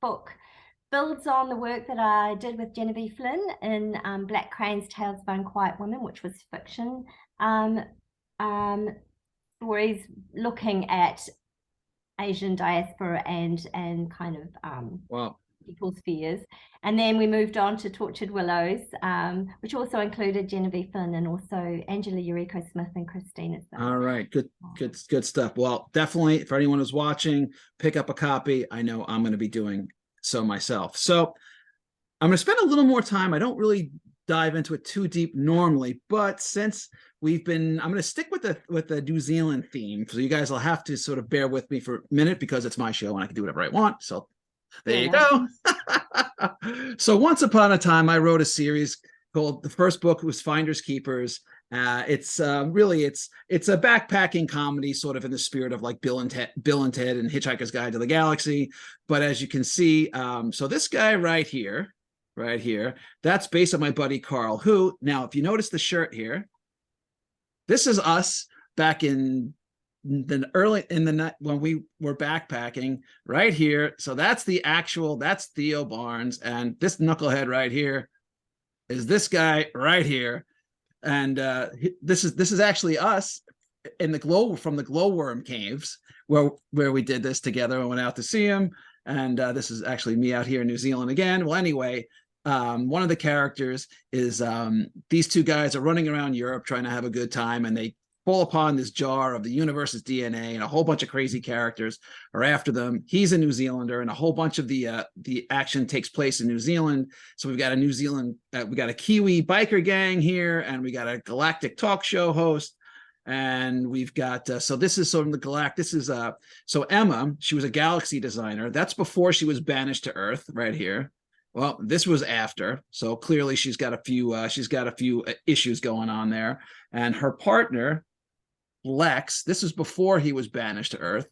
book builds on the work that I did with Genevieve Flynn in Black Crane's Tales of Unquiet Women, which was fiction stories looking at Asian diaspora and kind of wow. people's fears. And then we moved on to Tortured Willows, which also included Genevieve Finn and also Angela Eureka Smith and Christina. All right, good stuff. Well, definitely, for anyone who's watching, pick up a copy. I know I'm going to be doing so myself. So I'm going to spend a little more time. I don't really dive into it too deep normally, but since I'm going to stick with the New Zealand theme, so you guys will have to sort of bear with me for a minute because it's my show and I can do whatever I want. So there you go. So once upon a time, I wrote a series called, the first book was Finders Keepers. It's a backpacking comedy, sort of in the spirit of like Bill and Ted and Hitchhiker's Guide to the Galaxy. But as you can see, so this guy right here, that's based on my buddy Carl, who, now if you notice the shirt here, this is us back in the night when we were backpacking right here. So that's that's Theo Barnes, and this knucklehead right here is this guy right here. And this is actually us in the glowworm caves where we did this together. I went out to see him, and this is actually me out here in New Zealand again. Well, anyway, one of the characters is these two guys are running around Europe trying to have a good time, and they fall upon this jar of the universe's DNA, and a whole bunch of crazy characters are after them. He's a New Zealander, and a whole bunch of the action takes place in New Zealand. So we've got we got a Kiwi biker gang here, and we got a galactic talk show host, and we've got so this is sort of the galactic. This is so Emma, she was a galaxy designer. That's before she was banished to Earth, right here. Well, this was after, so clearly she's got a few issues going on there, and her partner Lex, this is before he was banished to Earth,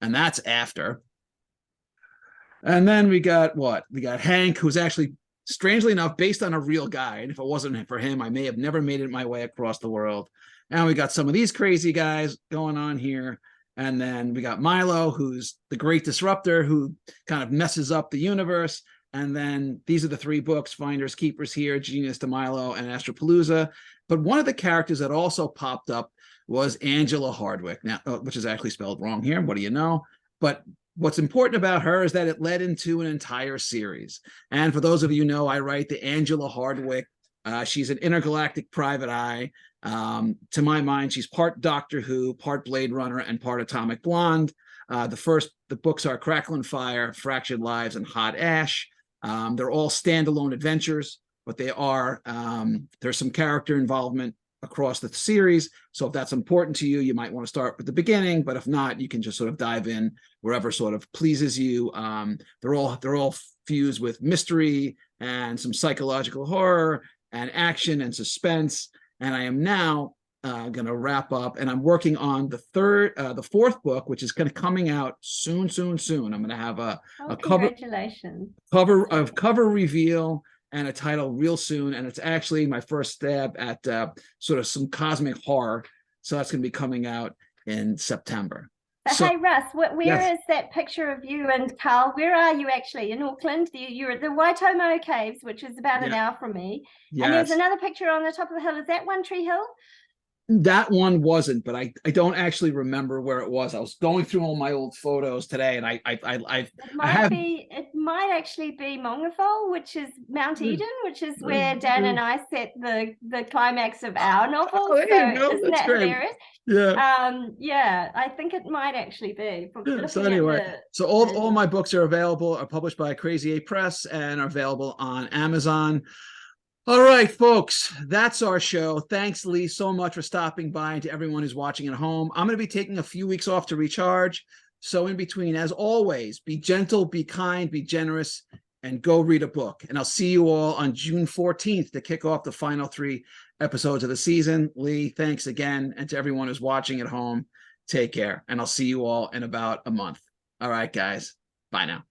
and that's after. And then we got Hank, who's actually, strangely enough, based on a real guy, and if it wasn't for him, I may have never made it my way across the world. And we got some of these crazy guys going on here. And then we got Milo, who's the great disruptor, who kind of messes up the universe. And then these are the three books, Finders Keepers here, Genius to Milo, and Astropalooza. But one of the characters that also popped up was Angela Hardwick, now, which is actually spelled wrong here. What do you know? But what's important about her is that it led into an entire series. And for those of you who know, I write the Angela Hardwick. She's an intergalactic private eye. To my mind, she's part Doctor Who, part Blade Runner, and part Atomic Blonde. The books are Crackling Fire, Fractured Lives, and Hot Ash. They're all standalone adventures, but there's some character involvement across the series. So if that's important to you, you might want to start with the beginning, but if not, you can just sort of dive in wherever sort of pleases you. They're all fused with mystery and some psychological horror and action and suspense. And I am now going to wrap up, and I'm working on the fourth book, which is going to coming out soon. I'm going to have a cover reveal and a title real soon, and it's actually my first stab at sort of some cosmic horror. So that's going to be coming out in September. So, hey Russ, where is that picture of you and Carl? Where are you actually? In Auckland? You're at the Waitomo Caves, which is about an hour from me. Yes. And there's another picture on the top of the hill. Is that One Tree Hill? That one wasn't, but I don't actually remember where it was. I was going through all my old photos today, and it might actually be Mongafol, which is Mount Eden, which is where Dan and I set the climax of our novel. Oh, there you go. Isn't That's that great. hilarious? Yeah. I think it might actually be. So anyway, so all my books are published by Crazy 8 Press, and are available on Amazon. All right, folks, that's our show. Thanks, Lee, so much for stopping by, and to everyone who's watching at home. I'm going to be taking a few weeks off to recharge. So in between, as always, be gentle, be kind, be generous, and go read a book. And I'll see you all on June 14th to kick off the final 3 episodes of the season. Lee, thanks again. And to everyone who's watching at home, take care. And I'll see you all in about a month. All right, guys. Bye now.